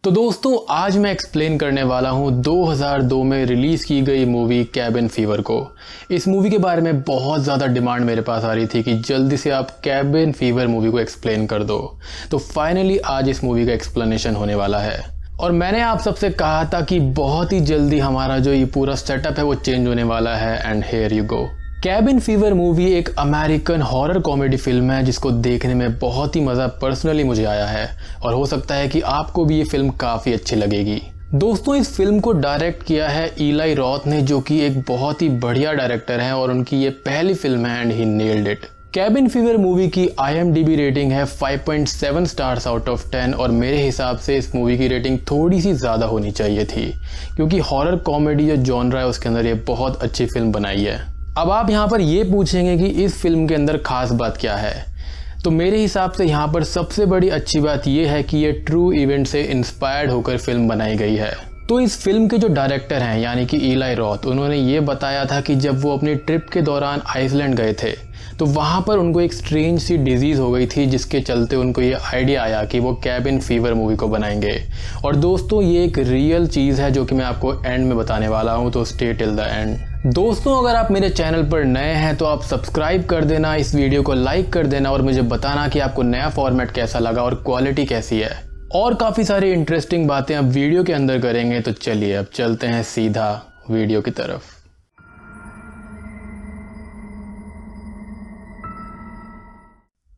तो दोस्तों आज मैं एक्सप्लेन करने वाला हूँ 2002 में रिलीज़ की गई मूवी कैबिन फीवर को। इस मूवी के बारे में बहुत ज़्यादा डिमांड मेरे पास आ रही थी कि जल्दी से आप कैबिन फीवर मूवी को एक्सप्लेन कर दो। तो फाइनली आज इस मूवी का एक्सप्लेनेशन होने वाला है। और मैंने आप सबसे कहा था कि बहुत ही जल्दी हमारा जो ये पूरा सेटअप है वो चेंज होने वाला है, and here you go. Cabin fever movie एक अमेरिकन हॉरर कॉमेडी फिल्म है जिसको देखने में बहुत ही मज़ा पर्सनली मुझे आया है, और हो सकता है कि आपको भी ये फिल्म काफ़ी अच्छी लगेगी। दोस्तों इस फिल्म को डायरेक्ट किया है इलाई रॉथ ने, जो कि एक बहुत ही बढ़िया डायरेक्टर है और उनकी ये पहली फिल्म है and he nailed it. Cabin fever movie की IMDb रेटिंग है 5.7 स्टार्स आउट ऑफ 10, और मेरे हिसाब से इस मूवी की रेटिंग थोड़ी सी ज़्यादा होनी चाहिए थी, क्योंकि हॉरर कॉमेडी जो जॉनरा है उसके अंदर ये बहुत अच्छी फिल्म बनाई है। अब आप यहाँ पर ये पूछेंगे कि इस फिल्म के अंदर खास बात क्या है, तो मेरे हिसाब से यहाँ पर सबसे बड़ी अच्छी बात ये है कि ये ट्रू इवेंट से इंस्पायर्ड होकर फिल्म बनाई गई है। तो इस फिल्म के जो डायरेक्टर हैं यानी कि इलाई रॉथ, उन्होंने ये बताया था कि जब वो अपनी ट्रिप के दौरान आइसलैंड गए थे तो वहाँ पर उनको एक स्ट्रेंज सी डिजीज़ हो गई थी, जिसके चलते उनको ये आइडिया आया कि वो कैबिन फीवर मूवी को बनाएंगे। और दोस्तों ये एक रियल चीज़ है जो कि मैं आपको एंड में बताने वाला हूँ, तो स्टे टिल द एंड। दोस्तों अगर आप मेरे चैनल पर नए हैं तो आप सब्सक्राइब कर देना, इस वीडियो को लाइक कर देना और मुझे बताना कि आपको नया फॉर्मेट कैसा लगा और क्वालिटी कैसी है। और काफ़ी सारी इंटरेस्टिंग बातें अब वीडियो के अंदर करेंगे, तो चलिए अब चलते हैं सीधा वीडियो की तरफ।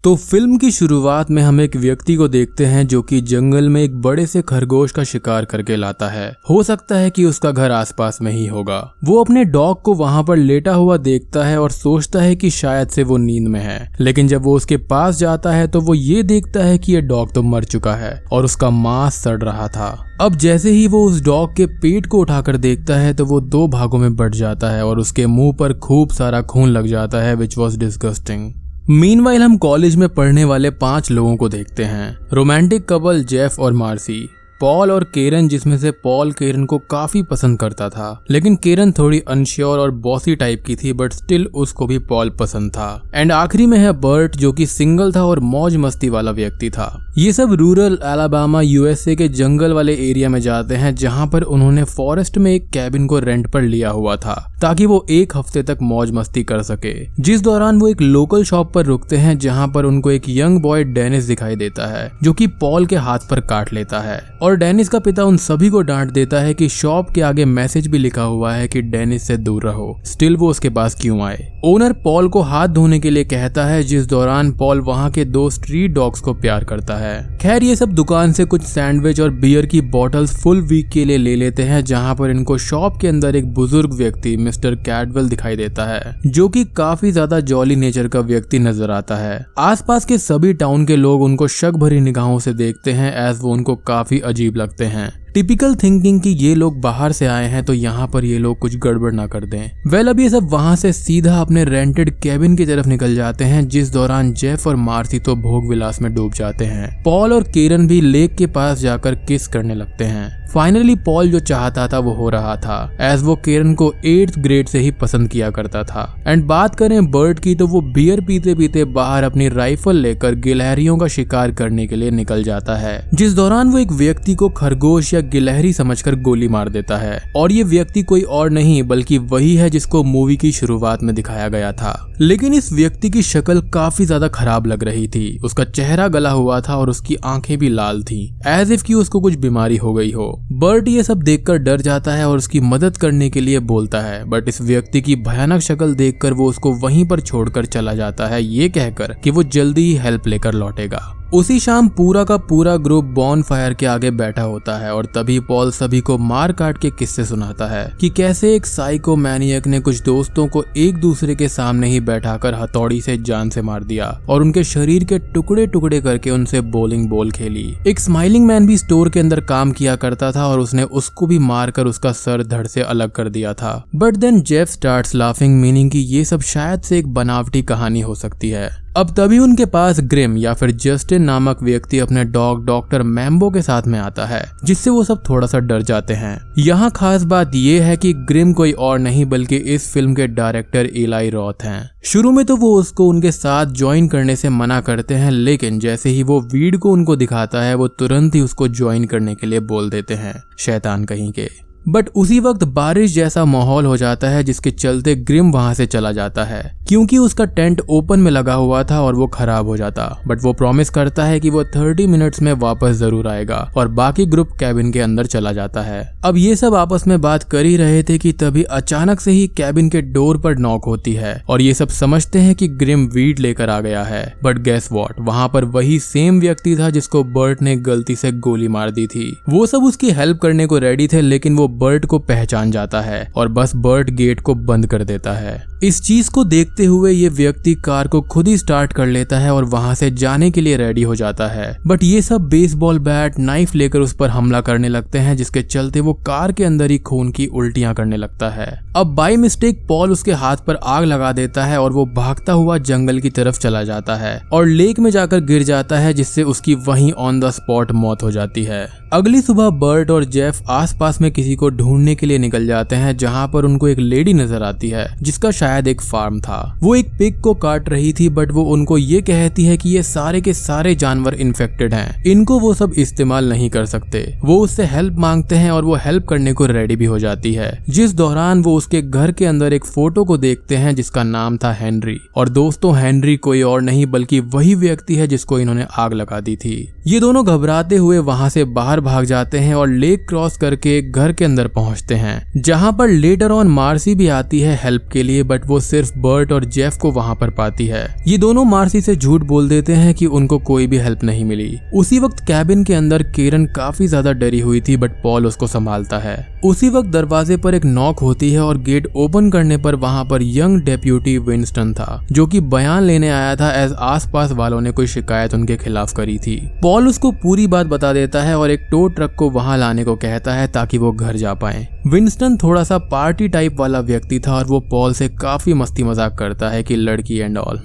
तो फिल्म की शुरुआत में हम एक व्यक्ति को देखते हैं जो कि जंगल में एक बड़े से खरगोश का शिकार करके लाता है। हो सकता है कि उसका घर आसपास में ही होगा। वो अपने डॉग को वहां पर लेटा हुआ देखता है और सोचता है कि शायद से वो नींद में है, लेकिन जब वो उसके पास जाता है तो वो ये देखता है कि ये डॉग तो मर चुका है और उसका मांस सड़ रहा था। अब जैसे ही वो उस डॉग के पेट को उठाकर देखता है तो वो 2 भागों में बट जाता है और उसके मुंह पर खूब सारा खून लग जाता है, विच वॉज डिस्गस्टिंग। मीनवाइल हम कॉलेज में पढ़ने वाले 5 लोगों को देखते हैं। रोमांटिक कपल जेफ और मार्सी, पॉल और केरन, जिसमें से पॉल केरन को काफी पसंद करता था, लेकिन केरन थोड़ी अनश्योर और बॉसी टाइप की थी, बट स्टिल उसको भी पॉल पसंद था। एंड आखिरी में है बर्ट, जो कि सिंगल था और मौज मस्ती वाला व्यक्ति था। ये सब रूरल अलाबामा USA के जंगल वाले एरिया में जाते हैं, जहाँ पर उन्होंने फॉरेस्ट में एक कैबिन को रेंट पर लिया हुआ था ताकि वो 1 हफ्ते तक मौज मस्ती कर सके। जिस दौरान वो एक लोकल शॉप पर रुकते हैं, जहाँ पर उनको एक यंग बॉय डेनिस दिखाई देता है, जो कि पॉल के हाथ पर काट लेता है। और डेनिस का पिता उन सभी को डांट देता है कि शॉप के आगे मैसेज भी लिखा हुआ है कि डेनिस से दूर रहो, स्टिल वो उसके पास क्यों आए। ओनर पॉल को हाथ धोने के लिए कहता है, जिस दौरान पॉल वहाँ के 2 स्ट्रीट डॉग्स को प्यार करता है। खैर ये सब दुकान से कुछ सैंडविच और बियर की बॉटल्स फुल वीक के लिए ले लेते हैं, जहाँ पर इनको शॉप के अंदर एक बुजुर्ग व्यक्ति मिस्टर कैडवेल दिखाई देता है, जो कि काफी ज्यादा जॉली नेचर का व्यक्ति नजर आता है। आसपास के सभी टाउन के लोग उनको शक भरी निगाहों से देखते हैं, एज वो उनको काफी अजीब लगते हैं। टिपिकल थिंकिंग कि ये लोग बाहर से आए हैं तो यहाँ पर ये लोग कुछ गड़बड़ ना कर दें। वेल अब ये सब वहाँ से सीधा अपने रेंटेड कैबिन की तरफ निकल जाते हैं, जिस दौरान जेफ और मार्सी तो भोग विलास में डूब जाते हैं। पॉल और केरन भी लेक के पास जाकर किस करने लगते हैं। फाइनली पॉल जो चाहता था वो हो रहा था, एज वो केरन को 8th ग्रेड से ही पसंद किया करता था। एंड बात करें बर्ट की, तो वो बियर पीते पीते बाहर अपनी राइफल लेकर गिलहरियों का शिकार करने के लिए निकल जाता है, जिस दौरान वो एक व्यक्ति को खरगोश या गिलहरी समझकर गोली मार देता है। और ये व्यक्ति कोई और नहीं बल्कि वही है जिसको मूवी की शुरुआत में दिखाया गया था। लेकिन इस व्यक्ति की शक्ल काफी ज्यादा खराब लग रही थी। उसका चेहरा गला हुआ था और उसकी आंखें भी लाल थी, एज इफ कि उसको कुछ बीमारी हो गई हो। बर्ट ये सब देखकर डर जाता है और उसकी मदद करने के लिए बोलता है, बट इस व्यक्ति की भयानक शक्ल देखकर वो उसको वहीं पर छोड़कर चला जाता है, ये कहकर कि वो जल्दी ही हेल्प लेकर लौटेगा। उसी शाम पूरा का पूरा ग्रुप बॉन फायर के आगे बैठा होता है और तभी पॉल सभी को मार काट के किस्से सुनाता है कि कैसे एक साइको मैनियक ने कुछ दोस्तों को एक दूसरे के सामने ही बैठाकर हथौड़ी से जान से मार दिया और उनके शरीर के टुकड़े टुकड़े करके उनसे बॉलिंग बॉल खेली। एक स्माइलिंग मैन भी स्टोर के अंदर काम किया करता था और उसने उसको भी मारकर उसका सर धड़ से अलग कर दिया था। But then Jeff starts laughing, meaning कि ये सब शायद से एक बनावटी कहानी हो सकती है। अब तभी उनके पास ग्रिम या फिर जस्टिन नामक व्यक्ति अपने डॉग डॉक्टर मैम्बो के साथ में आता है, जिससे वो सब थोड़ा सा डर जाते हैं। यहाँ खास बात ये है कि ग्रिम कोई और नहीं बल्कि इस फिल्म के डायरेक्टर एलाई रॉथ हैं। शुरू में तो वो उसको उनके साथ ज्वाइन करने से मना करते हैं, लेकिन जैसे ही वो वीड को उनको दिखाता है वो तुरंत ही उसको ज्वाइन करने के लिए बोल देते हैं, शैतान कहीं के। बट उसी वक्त बारिश जैसा माहौल हो जाता है, जिसके चलते ग्रिम वहां से चला जाता है क्योंकि उसका टेंट ओपन में लगा हुआ था और वो खराब हो जाता। बट वो प्रॉमिस करता है कि वो 30 मिनट्स में वापस जरूर आएगा और बाकी ग्रुप कैबिन के अंदर चला जाता है। अब ये सब आपस में बात कर ही रहे थे कि तभी अचानक से ही कैबिन के डोर पर नॉक होती है और ये सब समझते हैं कि ग्रिम वीड लेकर आ गया है। बट गेस व्हाट, वहां पर वही सेम व्यक्ति था जिसको बर्ट ने गलती से गोली मार दी थी। वो सब उसकी हेल्प करने को रेडी थे, लेकिन वो बर्ट को पहचान जाता है और बस बर्ट गेट को बंद कर देता है। इस चीज को देखते हुए ये व्यक्ति कार को खुद ही स्टार्ट कर लेता है और वहां से जाने के लिए रेडी हो जाता है। बट ये सब बेसबॉल बैट नाइफ लेकर उस पर हमला करने लगते हैं, जिसके चलते वो कार के अंदर ही खून की उल्टियां करने लगता है। अब बाय मिस्टेक पॉल उसके हाथ पर आग लगा देता है और वो भागता हुआ जंगल की तरफ चला जाता है और लेक में जाकर गिर जाता है, जिससे उसकी वहीं ऑन द स्पॉट मौत हो जाती है। अगली सुबह बर्ट और जेफ आसपास में किसी को ढूंढने के लिए निकल जाते हैं, जहां पर उनको एक लेडी नजर आती है जिसका शायद एक फार्म था। वो एक पिग को काट रही थी, बट वो उनको ये कहती है कि ये सारे के सारे जानवर इन्फेक्टेड हैं, इनको वो सब इस्तेमाल नहीं कर सकते। वो उससे हेल्प मांगते हैं और वो हेल्प करने को रेडी भी हो जाती है। जिस दौरान वो उसके घर के अंदर एक फोटो को देखते हैं जिसका नाम था हेनरी। और दोस्तों, हेनरी कोई और नहीं बल्कि वही व्यक्ति है जिसको इन्होंने आग लगा दी थी। ये दोनों घबराते हुए वहां से बाहर भाग जाते हैं और लेक क्रॉस करके एक घर के अंदर पहुंचते हैं, जहां पर लेटर ऑन मार्सी भी आती है हेल्प के लिए। बट वो सिर्फ बर्ट और जेफ को वहां पर पाती है। ये दोनों मार्सी से झूठ बोल देते हैं कि उनको कोई भी हेल्प नहीं मिली। उसी वक्त कैबिन के अंदर केरन काफी ज्यादा डरी हुई थी, बट पॉल उसको संभालता है। उसी वक्त दरवाजे पर एक नॉक होती है और गेट ओपन करने पर वहां पर यंग डेप्यूटी विंस्टन था, जो कि बयान लेने आया था एज आसपास वालों ने कोई शिकायत उनके खिलाफ करी थी। पॉल उसको पूरी बात बता देता है और एक टो ट्रक को वहां लाने को कहता है ताकि वो घर जा पाए। विंस्टन थोड़ा सा पार्टी टाइप वाला व्यक्ति था और वो पॉल से काफी मस्ती मजाक करता है कि लड़की and all.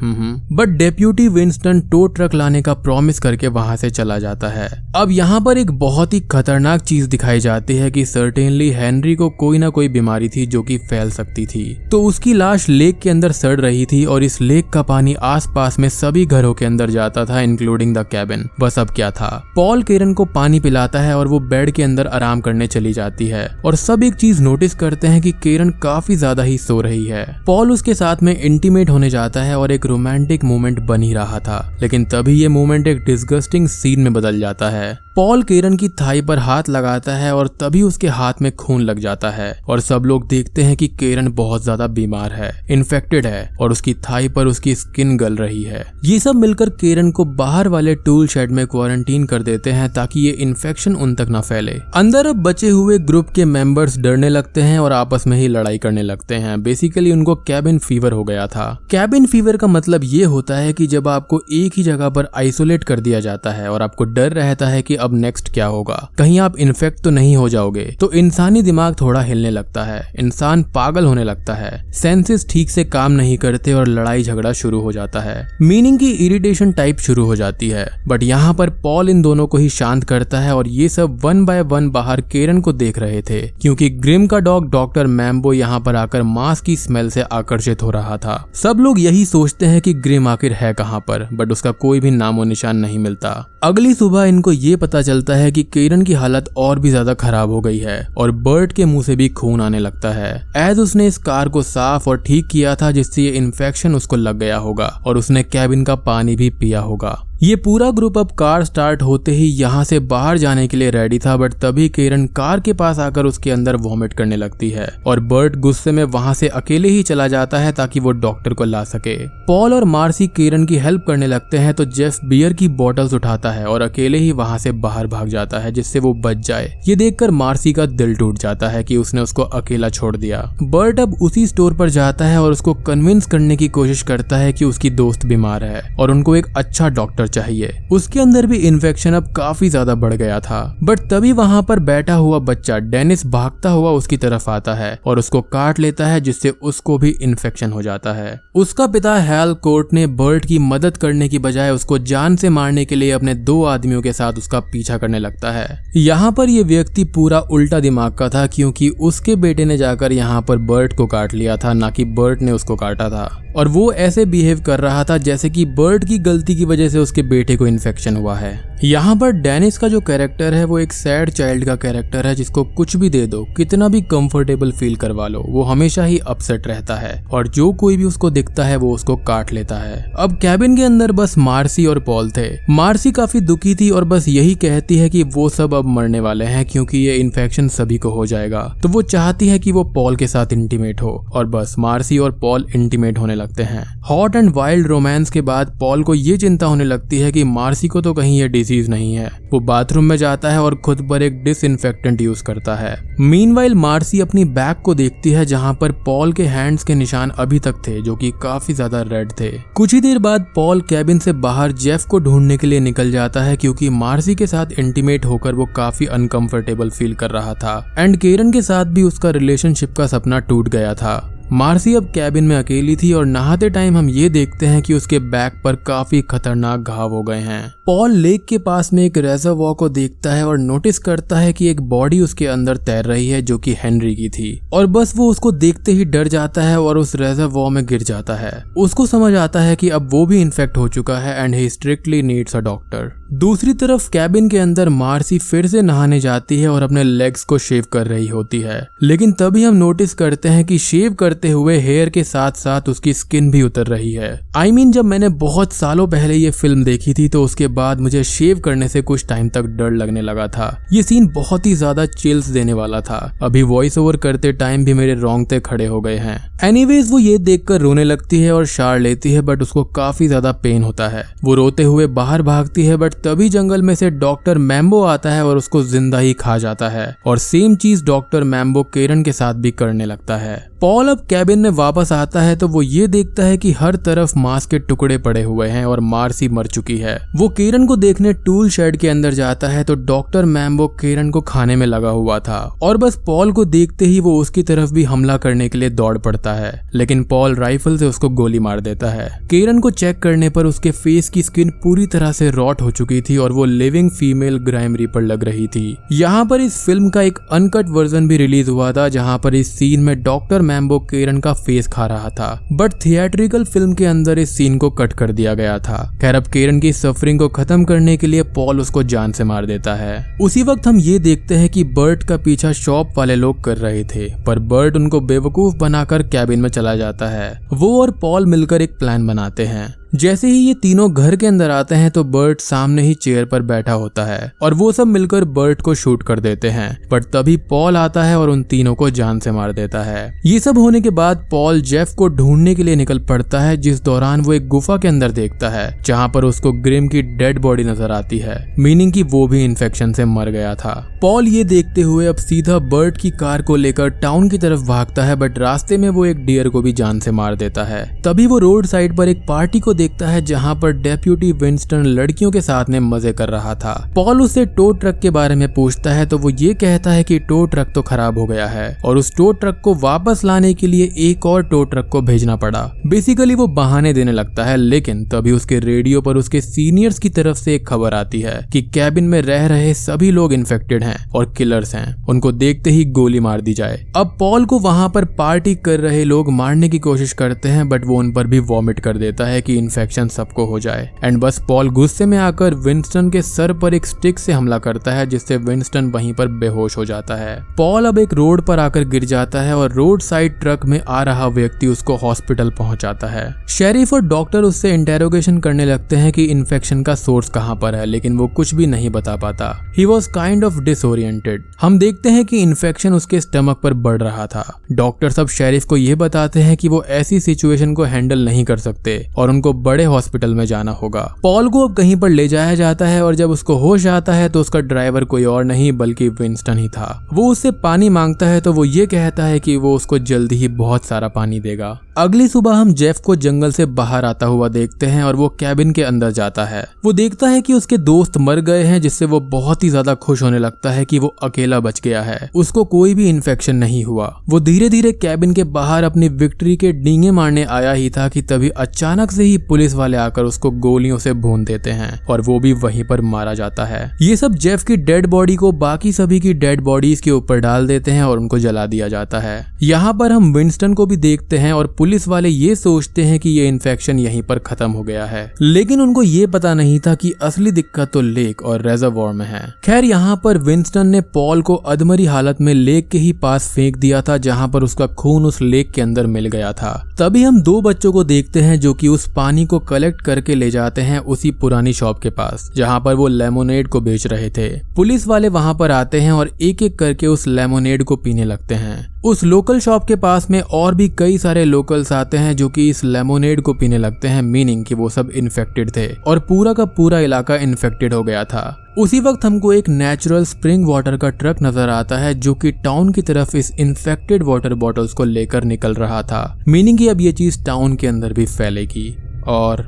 But deputy Winston tow truck लाने का प्रॉमिस करके वहां से चला जाता है। अब यहाँ पर एक बहुत ही खतरनाक चीज दिखाई जाती है कि सर्टेनली हेनरी को कोई ना कोई बीमारी थी जो कि फैल सकती थी। तो उसकी लाश लेक के अंदर सड़ रही थी और इस लेक का पानी आसपास में सभी घरों के अंदर जाता था, इंक्लूडिंग द कैबिन। बस अब क्या था, पॉल केरन को पानी पिलाता है और वो बेड के अंदर आराम करने चली जाती है और सब एक चीज नोटिस करते हैं कि केरन काफी ज्यादा ही सो रही है। पॉल उसके साथ में इंटीमेट होने जाता है और एक रोमांटिक मोमेंट बन ही रहा था, लेकिन तभी ये मोमेंट एक डिस्गस्टिंग सीन में बदल जाता है। पॉल केरन की थाई पर हाथ लगाता है और तभी उसके हाथ में खून लग जाता है और सब लोग देखते हैं कि केरन बहुत ज्यादा बीमार है, इन्फेक्टेड है और उसकी थाई पर उसकी स्किन गल रही है। ये सब मिलकर केरन को बाहर वाले टूल शेड में क्वारंटीन कर देते हैं ताकि ये इन्फेक्शन उन तक न फैले। अंदर अब बचे हुए ग्रुप के मेंबर्स डरने लगते हैं और आपस में ही लड़ाई करने लगते हैं। बेसिकली उनको कैबिन फीवर हो गया था। कैबिन फीवर का मतलब ये होता है कि जब आपको एक ही जगह पर आइसोलेट कर दिया जाता है और आपको डर रहता है कि अब नेक्स्ट क्या होगा, कहीं आप इन्फेक्ट तो नहीं हो जाओगे, तो इंसानी दिमाग थोड़ा हिलने लगता है, इंसान पागल होने लगता है, सेंसेस ठीक से काम नहीं करते और लड़ाई झगड़ा शुरू हो जाता है, मीनिंग की इरिटेशन टाइप शुरू हो जाती है। बट यहाँ पर पॉल इन दोनों को ही शांत करता है और ये सब वन बाय वन बाहर केरन को देख रहे थे, क्योंकि ग्रिम का डॉग डॉक्टर मैम्बो यहाँ पर आकर मांस की स्मेल से आकर्षित हो रहा था। सब लोग यही सोचते हैं कि ग्रिम आखिर है कहाँ पर, बट उसका कोई भी नामो निशान नहीं मिलता। अगली सुबह इनको ये पता चलता है कि केरन की हालत और भी ज्यादा खराब हो गई है और बर्ट के मुंह से भी खून आने लगता है, एज उसने इस कार को साफ और ठीक किया था, जिससे ये इन्फेक्शन उसको लग गया होगा और उसने कैबिन का पानी भी पिया होगा। ये पूरा ग्रुप अब कार स्टार्ट होते ही यहाँ से बाहर जाने के लिए रेडी था, बट तभी केरन कार के पास आकर उसके अंदर वॉमिट करने लगती है और बर्ट गुस्से में वहां से अकेले ही चला जाता है ताकि वो डॉक्टर को ला सके। पॉल और मार्सी केरन की हेल्प करने लगते हैं, तो जेफ बियर की बोतल्स उठाता है और अकेले ही वहां से बाहर भाग जाता है जिससे वो बच जाए। ये देखकर मार्सी का दिल टूट जाता है कि उसने उसको अकेला छोड़ दिया। बर्ट अब उसी स्टोर पर जाता है और उसको कन्विंस करने की कोशिश करता है कि उसकी दोस्त बीमार है और उनको एक अच्छा डॉक्टर चाहिए। उसके अंदर भी इन्फेक्शन अब काफी ज्यादा बढ़ गया था। बट तभी वहां पर बैठा हुआ बच्चा डेनिस भागता हुआ उसकी तरफ आता है और उसको काट लेता है, जिससे उसको भी इन्फेक्शन हो जाता है। उसका पिता हैल कोर्ट ने बर्ट की मदद करने की बजाय उसको जान से मारने के लिए अपने 2 आदमियों के साथ उसका पीछा करने लगता है। यहाँ पर ये व्यक्ति पूरा उल्टा दिमाग का था, क्योंकि उसके बेटे ने जाकर यहाँ पर बर्ट को काट लिया था, ना कि बर्ट ने उसको काटा था। और वो ऐसे बिहेव कर रहा था जैसे कि बर्ट की गलती की वजह से उसके बेटे को इन्फेक्शन हुआ है। यहाँ पर डेनिस का जो कैरेक्टर है वो एक सैड चाइल्ड का कैरेक्टर है, जिसको कुछ भी दे दो, कितना भी कंफर्टेबल फील करवा लो, वो हमेशा ही अपसेट रहता है और जो कोई भी उसको दिखता है वो उसको काट लेता है। अब कैबिन के अंदर बस मार्सी और पॉल थे। मार्सी काफी दुखी थी और बस यही कहती है कि वो सब अब मरने वाले हैं, क्योंकि ये इन्फेक्शन सभी को हो जाएगा। तो वो चाहती है कि वो पॉल के साथ इंटीमेट हो, और बस मार्सी और पॉल इंटीमेट होने लगते हैं। हॉट एंड वाइल्ड रोमांस के बाद पॉल को ये चिंता होने लगती है कि मार्सी को तो कहीं ये डिजीज नहीं है। वो बाथरूम में जाता है और खुद पर एक डिसइंफेक्टेंट यूज करता है। मीनवाइल मार्सी अपनी बैग को देखती है, जहां पर पॉल के हैंड्स के निशान अभी तक थे, जो कि काफी ज्यादा रेड थे। कुछ ही देर बाद पॉल कैबिन से बाहर जेफ को ढूंढने के लिए निकल जाता है, क्योंकि मार्सी के साथ इंटीमेट होकर वो काफी अनकंफर्टेबल फील कर रहा था। एंड केरन के साथ भी उसका रिलेशनशिप का सपना टूट गया था। मार्सी अब कैबिन में अकेली थी और नहाते टाइम हम ये देखते हैं कि उसके बैक पर काफी खतरनाक घाव हो गए हैं। पॉल लेक के पास में एक रेजर्वॉर को देखता है और नोटिस करता है कि एक बॉडी उसके अंदर तैर रही है, जो कि हेनरी की थी। और बस वो उसको देखते ही डर जाता है और उस रेजर्वॉर में गिर जाता है। उसको समझ आता है कि अब वो भी इन्फेक्ट हो चुका है and he strictly needs a doctor. दूसरी तरफ कैबिन के अंदर मार्सी फिर से नहाने जाती है और अपने लेग्स को शेव कर रही होती है, लेकिन तभी हम नोटिस करते हैं कि शेव करते हुए हेयर के साथ साथ उसकी स्किन भी उतर रही है। I mean, जब मैंने बहुत सालों पहले ये फिल्म देखी थी तो उसके बाद मुझे शेव करने से कुछ टाइम तक डर लगने लगा था। ये सीन बहुत ही ज्यादा चिल्स देने वाला था। अभी वॉइस ओवर करते टाइम भी मेरे रोंगटे खड़े हो गए हैं। एनीवेज वो ये देखकर रोने लगती है और शार लेती है, बट उसको काफी ज्यादा पेन होता है। वो रोते हुए बाहर भागती है, बट तभी जंगल में से डॉक्टर मैम्बो आता है और उसको जिंदा ही खा जाता है। और सेम चीज डॉक्टर मैम्बो केरन के साथ भी करने लगता है। पॉल अब कैबिन में वापस आता है तो वो ये देखता है कि हर तरफ मांस के टुकड़े पड़े हुए हैं और मार्सी मर चुकी है। वो केरन को देखने टूल शेड के अंदर जाता है तो डॉक्टर मैम्बो केरन को खाने में लगा हुआ था और बस पॉल को देखते ही वो उसकी तरफ भी हमला करने के लिए दौड़ पड़ता है, लेकिन पॉल राइफल से उसको गोली मार देता है। केरन को चेक करने पर उसके फेस की स्किन पूरी तरह से रॉट हो चुकी थी और वो लिविंग फीमेल ग्राइम रीपर लग रही थी। यहाँ पर इस फिल्म का एक अनकट वर्जन भी रिलीज हुआ था, जहाँ पर इस सीन में डॉक्टर मैम्बो केरन का फेस खा रहा था, बट थिएट्रिकल फिल्म के अंदर इस सीन को कट कर दिया गया था। खैर, अब केरन की सफरिंग को खत्म करने के लिए पॉल उसको जान से मार देता है। उसी वक्त हम ये देखते हैं कि बर्ट का पीछा शॉप वाले लोग कर रहे थे, पर बर्ट उनको बेवकूफ बनाकर कैबिन में चला जाता है। वो और पॉल मिलकर एक प्लान बनाते हैं। जैसे ही ये तीनों घर के अंदर आते हैं तो बर्ट सामने ही चेयर पर बैठा होता है और वो सब मिलकर बर्ट को शूट कर देते हैं, बट तभी पॉल आता है और उन तीनों को जान से मार देता है। ये सब होने के बाद पॉल जेफ को ढूंढने के लिए निकल पड़ता है, जिस दौरान वो एक गुफा के अंदर देखता है जहाँ पर उसको ग्रिम की डेड बॉडी नजर आती है, मीनिंग कि वो भी इन्फेक्शन से मर गया था। पॉल ये देखते हुए अब सीधा बर्ट की कार को लेकर टाउन की तरफ भागता है, बट रास्ते में वो एक डियर को भी जान से मार देता है। तभी वो रोड साइड पर एक पार्टी को देखता है जहां पर डेप्यूटी विंस्टन लड़कियों के साथ में मजे कर रहा था। पॉल उससे टो ट्रक के बारे में पूछता है तो वो ये कहता है कि टो ट्रक तो खराब हो गया है और उस टो ट्रक को वापस लाने के लिए एक और टो ट्रक को भेजना पड़ा। बेसिकली वो बहाने देने लगता है, लेकिन तभी उसके रेडियो पर उसके सीनियर्स की तरफ से एक खबर आती है कि कैबिन में रह रहे सभी लोग इन्फेक्टेड हैं और किलर्स हैं, उनको देखते ही गोली मार दी जाए। अब पॉल को वहां पर पार्टी कर रहे लोग मारने की कोशिश करते हैं, बट वो उन पर भी वॉमिट कर देता है कि इन्फेक्शन सबको हो जाए। एंड बस पॉल गुस्से में आकर विंस्टन के सर पर एक स्टिक से हमला करता है, जिससे विंस्टन वहीं पर बेहोश हो जाता है। पॉल अब एक रोड पर आकर गिर जाता है और रोड साइड ट्रक में आ रहा व्यक्ति उसको हॉस्पिटल पहुंचाता है। शेरिफ और डॉक्टर उससे इंटेरोगेशन करने लगते हैं कि इन्फेक्शन का सोर्स कहां पर है, लेकिन वो कुछ भी नहीं बता पाता। He was kind of disoriented. हम देखते हैं कि इन्फेक्शन उसके स्टमक पर बढ़ रहा था। डॉक्टर सब शेरिफ को ये बताते हैं कि वो ऐसी सिचुएशन को हैंडल नहीं कर सकते और उनको बड़े हॉस्पिटल में जाना होगा। पॉल को अब कहीं पर ले जाया जाता है और जब उसको होश आता है तो उसका ड्राइवर कोई और नहीं बल्कि विंस्टन ही था। वो उससे पानी मांगता है तो वो ये कहता है कि वो उसको जल्दी ही बहुत सारा पानी देगा। अगली सुबह हम जेफ को जंगल से बाहर आता हुआ देखते हैं और वो कैबिन के अंदर जाता है। वो देखता है कि उसके दोस्त मर गए हैं, जिससे वो बहुत ही ज्यादा खुश होने लगता है कि वो अकेला बच गया है, उसको कोई भी इन्फेक्शन नहीं हुआ। वो धीरे धीरे कैबिन के बाहर अपनी विक्ट्री के डींगे मारने आया ही था कि तभी अचानक से ही पुलिस वाले आकर उसको गोलियों से भून देते हैं और वो भी वहीं पर मारा जाता है। ये सब जेफ की डेड बॉडी को बाकी सभी की डेड बॉडीज के ऊपर डाल देते हैं और उनको जला दिया जाता है। यहाँ पर हम विंस्टन को भी देखते हैं और पुलिस वाले ये सोचते हैं कि ये इन्फेक्शन यहीं पर खत्म हो गया है, लेकिन उनको ये पता नहीं था कि असली दिक्कत तो लेक और रेजर्वोयर में है। खैर यहाँ पर विंस्टन ने पॉल को अधमरी हालत में लेक के ही पास फेंक दिया था, जहाँ पर उसका खून उस लेक के अंदर मिल गया था। तभी हम दो बच्चों को देखते हैं जो कि उस पानी को कलेक्ट करके ले जाते हैं उसी पुरानी शॉप के पास जहाँ पर वो लेमोनेड को बेच रहे थे। पुलिस वाले वहाँ पर आते हैं और एक एक करके उस लेमोनेड को पीने लगते हैं। उस लोकल शॉप के पास में और भी कई सारे लोकल्स आते हैं जो कि इस लेमोनेड को पीने लगते हैं, मीनिंग कि वो सब इन्फेक्टेड थे और पूरा का पूरा इलाका इन्फेक्टेड हो गया था। उसी वक्त हमको एक नेचुरल स्प्रिंग वाटर का ट्रक नजर आता है जो कि टाउन की तरफ इस इन्फेक्टेड वाटर बॉटल्स को लेकर निकल रहा था, मीनिंग कि अब ये चीज टाउन के अंदर भी फैलेगी। और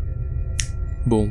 बूम,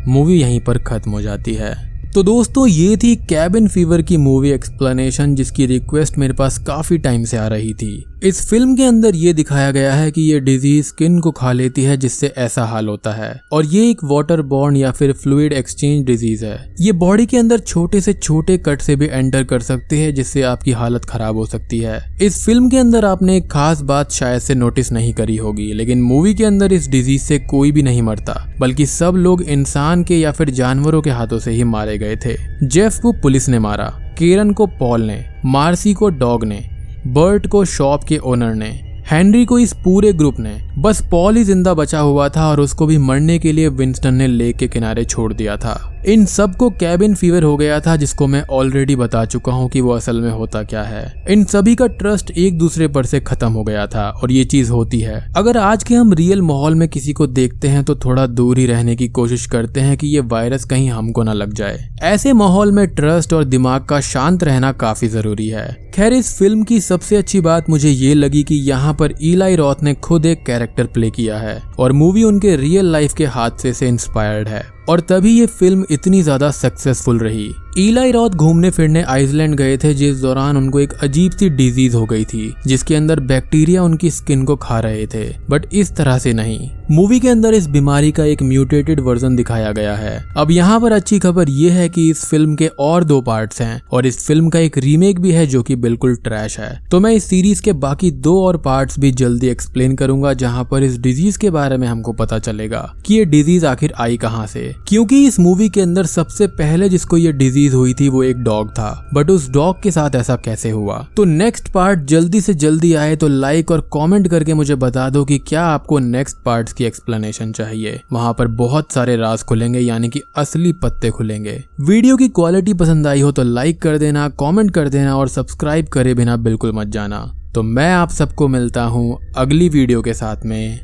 मूवी यहीं पर खत्म हो जाती है। तो दोस्तों ये थी कैबिन फीवर की मूवी एक्सप्लेनेशन, जिसकी रिक्वेस्ट मेरे पास काफी टाइम से आ रही थी। इस फिल्म के अंदर ये दिखाया गया है कि ये डिजीज स्किन को खा लेती है जिससे ऐसा हाल होता है और ये एक वाटर बॉर्न या फिर फ्लूइड एक्सचेंज डिजीज है। ये बॉडी के अंदर छोटे से छोटे कट से भी एंटर कर सकती है जिससे आपकी हालत खराब हो सकती है। इस फिल्म के अंदर आपने एक खास बात शायद से नोटिस नहीं करी होगी, लेकिन मूवी के अंदर इस डिजीज से कोई भी नहीं मरता बल्कि सब लोग इंसान के या फिर जानवरों के हाथों से ही मारे गए थे। जेफ को पुलिस ने मारा, केरन को पॉल ने, मार्सी को डॉग ने, बर्ट को शॉप के ओनर ने, हेनरी को इस पूरे ग्रुप ने। बस पॉल ही जिंदा बचा हुआ था और उसको भी मरने के लिए विंस्टन ने लेक के किनारे छोड़ दिया था। इन सबको कैबिन फीवर हो गया था, जिसको मैं ऑलरेडी बता चुका हूँ कि वो असल में होता क्या है। इन सभी का ट्रस्ट एक दूसरे पर से खत्म हो गया था और ये चीज होती है। अगर आज के हम रियल माहौल में किसी को देखते हैं तो थोड़ा दूर ही रहने की कोशिश करते हैं कि ये वायरस कहीं हमको ना लग जाए। ऐसे माहौल में ट्रस्ट और दिमाग का शांत रहना काफी जरूरी है। खैर इस फिल्म की सबसे अच्छी बात मुझे ये लगी कि यहाँ पर इलाई रॉथ ने खुद एक कैरेक्टर प्ले किया है और मूवी उनके रियल लाइफ के हादसे से इंस्पायर्ड है और तभी ये फिल्म इतनी ज्यादा सक्सेसफुल रही। इलाई रॉथ घूमने फिरने आइसलैंड गए थे, जिस दौरान उनको एक अजीब सी डिजीज हो गई थी जिसके अंदर बैक्टीरिया उनकी स्किन को खा रहे थे, बट इस तरह से नहीं। मूवी के अंदर इस बीमारी का एक म्यूटेटेड वर्जन दिखाया गया है। अब यहाँ पर अच्छी खबर ये है कि इस फिल्म के और 2 पार्ट्स हैं और इस फिल्म का एक रीमेक भी है जो कि बिल्कुल ट्रैश है। तो मैं इस सीरीज के बाकी 2 और पार्ट्स भी जल्दी एक्सप्लेन करूंगा, जहाँ पर इस डिजीज के बारे में हमको पता चलेगा कि ये डिजीज आखिर आई कहाँ से। क्योंकि इस मूवी के अंदर सबसे पहले जिसको ये डिजीज हुई थी वो एक डॉग था, बट उस डॉग के साथ ऐसा कैसे हुआ। तो नेक्स्ट पार्ट जल्दी से जल्दी आए तो लाइक और कमेंट करके मुझे बता दो कि क्या आपको नेक्स्ट पार्ट्स की एक्सप्लेनेशन चाहिए। वहां पर बहुत सारे राज खुलेंगे, यानी कि असली पत्ते खुलेंगे। वीडियो की क्वालिटी पसंद आई हो तो लाइक कर देना, कमेंट कर देना और सब्सक्राइब करे बिना बिल्कुल मत जाना। तो मैं आप सबको मिलता हूँ अगली वीडियो के साथ में,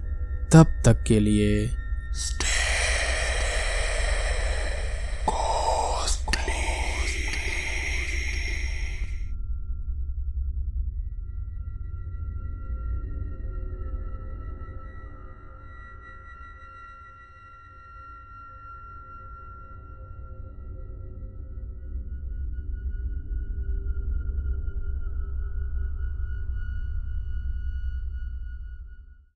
तब तक के लिए स्टे